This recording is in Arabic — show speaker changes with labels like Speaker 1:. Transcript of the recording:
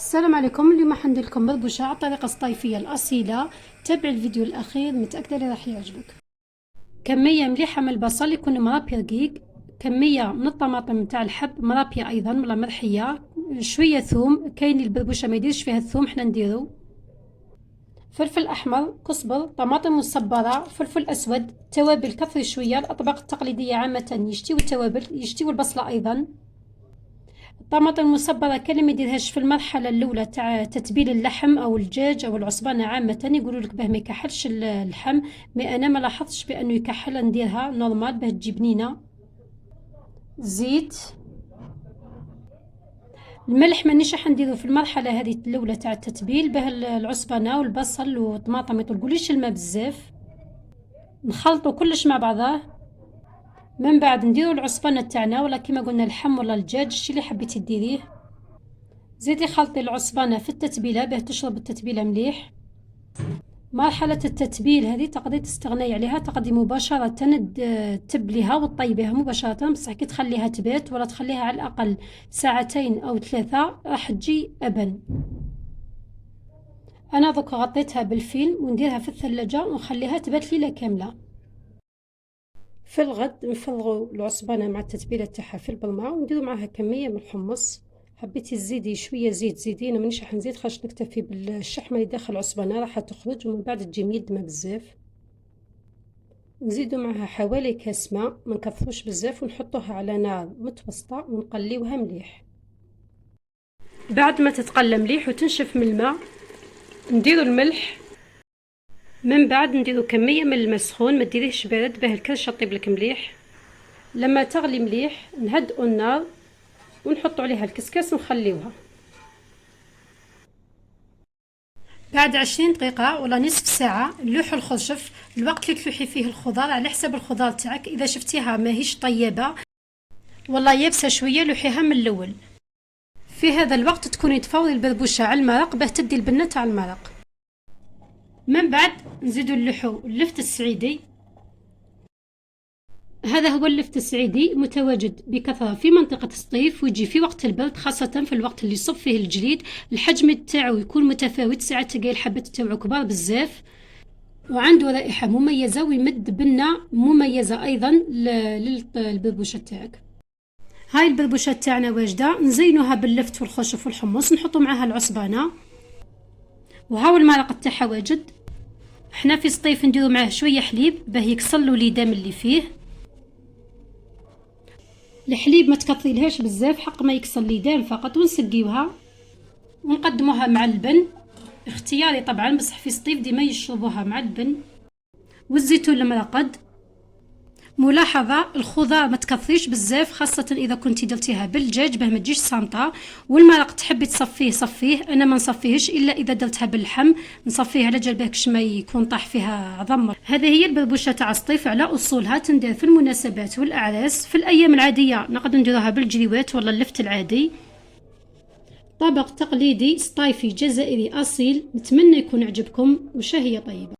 Speaker 1: السلام عليكم. اليوم حندير لكم بربوشة على الطريقة الصيفية الأصيلة. تابع الفيديو الأخير، متأكدة اللي راح يعجبك. كمية مليحة من البصل يكون مرابي رقيق، كمية من الطماطم نتاع الحب مرابية أيضا ولا مرحية، شوية ثوم، كاين البربوشة ما يديرش فيها الثوم حنا نديرو، فلفل أحمر، كزبر، طماطم مصبرة، فلفل أسود، توابل كثري شوية. الأطباق التقليدية عامة يشتيو التوابل، يشتيو البصلة أيضا. الطماطم المصبرة كان اللي ما يديرهاش في المرحلة الأولى تاع تتبيل اللحم أو الدجاج أو العصبانة عامة، يقولوا لك باه ما يكحلش اللحم، مي أنا ما لاحظتش بأنه يكحل، نديرها نورمال باه تجي بنينة. زيت، الملح مانيش راح نديرو في المرحلة هذه الأولى تاع التتبيل، باه العصبانة والبصل والطماطم ما يطلقوليش الماء بزاف. نخلطو كلش مع بعضاه، من بعد نديرو العصبانة تاعنا ولا كيما قلنا اللحم ولا الدجاج، الشي اللي حبيتي ديريه. زيدي خلطي العصبانة في التتبيلة باه تشرب التتبيلة مليح. مرحلة التتبيل هذه تقدري تستغني عليها، تقدري مباشرة تبليها وتطيبيها مباشرة، بصح كي تخليها تبات ولا تخليها على الأقل ساعتين أو 3 راح تجي أبن. أنا دوك غطيتها بالفيلم ونديرها في الثلاجة ونخليها تبات ليلة كاملة. في الغد نفرغو العصبانة مع التتبيلة تاعها في البرمة ونديرو معاها كمية من الحمص. حبيتي تزيدي شوية زيت زيدي، انا مانيش راح نزيد خاطش نكتفي بالشحمة اللي داخل العصبانة راح تخرج ومن بعد تجي ميدمة بزاف. نزيدو معها حوالي كاس ماء، ما نكثروش بزاف، ونحطوها على نار متوسطة ونقليوها مليح. بعد ما تتقلى مليح وتنشف من الماء نديرو الملح، من بعد نديرو كمية من الماء سخون، ما ديريهش بارد باه الكرشة طيب لك مليح. لما تغلي مليح نهدئو النار ونحطو عليها الكسكاس ونخليوها. بعد 20 دقيقة ولا نصف ساعة نلوحو الخرشف، الوقت اللي تلوحي فيه الخضار على حسب الخضار تاعك، إذا شفتيها ماهيش طيبة والله يابسة شوية لوحيها من الأول. في هذا الوقت تكوني تفوري البربوشة على المرق باه تدي البنة تاع المرق. من بعد نزيدو نلوحو اللفت السعيدي، هذا هو اللفت السعيدي متواجد بكثرة في منطقة الصيف ويجي في وقت البرد، خاصة في الوقت اللي يصب فيه الجليد. الحجم تاعو يكون متفاوت، ساعات تلقاي الحبات تاعو كبار بزاف وعنده رائحة مميزة ويمد بنة مميزة أيضا للبربوشة تاعك. هاي البربوشة تاعنا واجدة، نزينوها باللفت والخشف والحمص، نحطو معاها العصبانة وهاو المرق تاعها واجد. احنا في الصيف نديرو معاه شوية حليب باه يكسلو ليدام اللي فيه. الحليب ما تكثريلهاش بزاف حق ما يكسل ليدام فقط، ونسقيوها ونقدموها مع اللبن، اختياري طبعا، بصح في الصيف ديما يشربوها مع اللبن والزيتون المرقد. ملاحظة الخضار ما تكثريش بزاف، خاصة إذا كنتي درتيها بالدجاج باه ما تجيش سامطة، والمرق تحبي تصفيه صفيه، أنا ما نصفيهش إلا إذا درتها باللحم، نصفيه على جال باش ما يكون طاح فيها عظم. هذه هي البربوشة تاع الصيف على أصولها، تندير في المناسبات والأعراس. في الأيام العادية نقدر نديروها بالجريوات ولا اللفت العادي. طبق تقليدي صيفي جزائري أصيل، نتمنى يكون عجبكم وشهية طيبة.